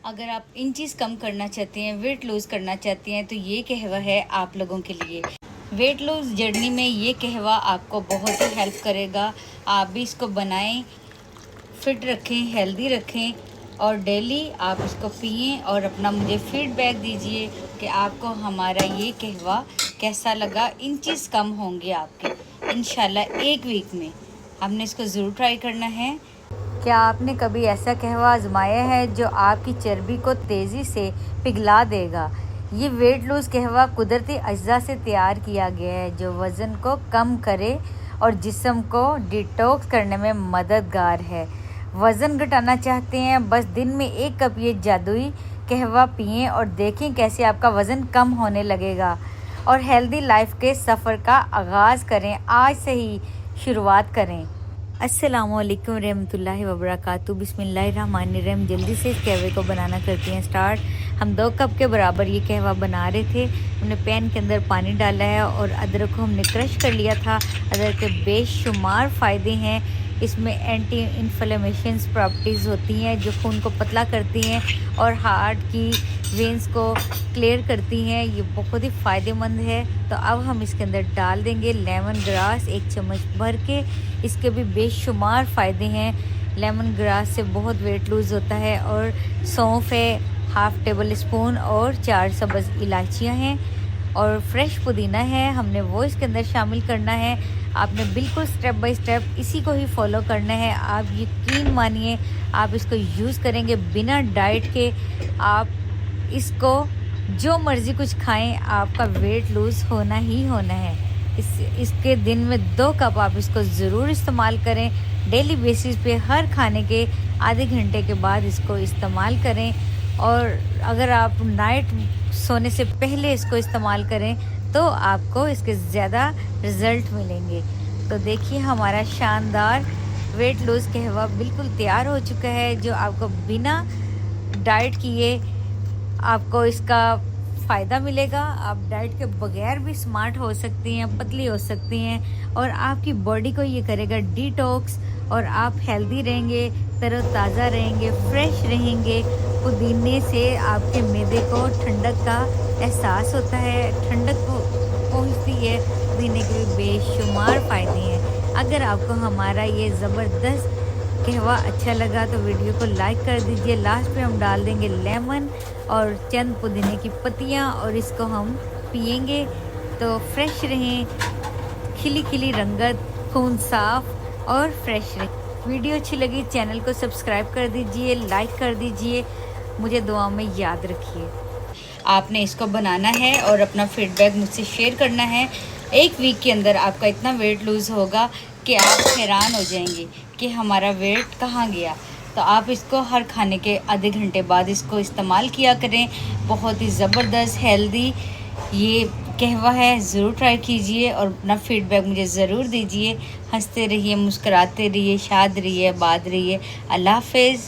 अगर आप इंचज़ कम करना चाहते हैं, वेट लूज़ करना चाहते हैं तो ये कहवा है आप लोगों के लिए। वेट लूज़ जर्नी में ये कहवा आपको बहुत ही हेल्प करेगा। आप भी इसको बनाएं, फिट रखें, हेल्दी रखें और डेली आप इसको पिएं और अपना मुझे फीडबैक दीजिए कि आपको हमारा ये कहवा कैसा लगा। इंचज़ कम होंगे आपके इंशाल्लाह 1 वीक में। हमने इसको ज़रूर ट्राई करना है। क्या आपने कभी ऐसा कहवा आजमाया है जो आपकी चर्बी को तेज़ी से पिघला देगा? ये वेट लूज़ कहवा कुदरती अज्जा से तैयार किया गया है जो वज़न को कम करे और जिस्म को डिटॉक्स करने में मददगार है। वज़न घटाना चाहते हैं, बस दिन में 1 कप ये जादुई कहवा पिएं और देखें कैसे आपका वज़न कम होने लगेगा और हेल्दी लाइफ के सफ़र का आगाज़ करें। आज से ही शुरुआत करें। अस्सलामुअलैकुम रहमतुल्लाहि व बरकातुहू। बिस्मिल्लाहिर्रहमानिर्रहीम। जल्दी से इस कहवे को बनाना करते हैं स्टार्ट। हम 2 कप के बराबर ये कहवा बना रहे थे। हमने पैन के अंदर पानी डाला है और अदरक को हमने क्रश कर लिया था। अदरक के बेशुमार फ़ायदे हैं। इसमें एंटी इन्फ्लेमेशंस प्रॉपर्टीज़ होती हैं जो खून को पतला करती हैं और हार्ट की वेंस को क्लियर करती हैं। ये बहुत ही फ़ायदेमंद है। तो अब हम इसके अंदर डाल देंगे लेमन ग्रास 1 चम्मच भर के। इसके भी बेशुमार फ़ायदे हैं। लेमन ग्रास से बहुत वेट लूज़ होता है। और सौंफ है 1/2 टेबल स्पून और 4 सब्ज़ इलायचियाँ हैं और फ्रेश पुदीना है, हमने वो इसके अंदर शामिल करना है। आपने बिल्कुल स्टेप बाय स्टेप इसी को ही फॉलो करना है। आप यकीन मानिए आप इसको यूज़ करेंगे बिना डाइट के, आप इसको जो मर्ज़ी कुछ खाएं, आपका वेट लूज़ होना ही होना है। इसके दिन में 2 कप आप इसको ज़रूर इस्तेमाल करें। डेली बेसिस पे हर खाने के आधे घंटे के बाद इसको इस्तेमाल करें। और अगर आप नाइट सोने से पहले इसको इस्तेमाल करें तो आपको इसके ज़्यादा रिज़ल्ट मिलेंगे। तो देखिए हमारा शानदार वेट लूज़ कहवा बिल्कुल तैयार हो चुका है जो आपको बिना डाइट किए आपको इसका फ़ायदा मिलेगा। आप डाइट के बगैर भी स्मार्ट हो सकती हैं, पतली हो सकती हैं और आपकी बॉडी को ये करेगा डिटॉक्स और आप हेल्दी रहेंगे, तरोताज़ा रहेंगे, फ्रेश रहेंगे। पुदीने से आपके मैदे को ठंडक का एहसास होता है, ठंडक पहुंचती है। पुदीने के भी बेशुमार फ़ायदे हैं। अगर आपको हमारा ये ज़बरदस्त कहवा अच्छा लगा तो वीडियो को लाइक कर दीजिए। लास्ट पे हम डाल देंगे लेमन और चंद पुदीने की पत्तियाँ और इसको हम पिएंगे तो फ्रेश रहें, खिली खिली रंगत, खून साफ और फ्रेश रहे। वीडियो अच्छी लगी चैनल को सब्सक्राइब कर दीजिए, लाइक कर दीजिए, मुझे दुआ में याद रखिए। आपने इसको बनाना है और अपना फीडबैक मुझसे शेयर करना है। 1 वीक के अंदर आपका इतना वेट लूज़ होगा कि आप हैरान हो जाएंगे कि हमारा वेट कहाँ गया। तो आप इसको हर खाने के आधे घंटे बाद इसको इस्तेमाल किया करें। बहुत ही ज़बरदस्त हेल्दी ये कहवा है, ज़रूर ट्राई कीजिए और अपना फीडबैक मुझे ज़रूर दीजिए। हंसते रहिए, मुस्कुराते रहिए, शाद रहिए, आबाद रहिए। अल्लाह हाफ़िज़।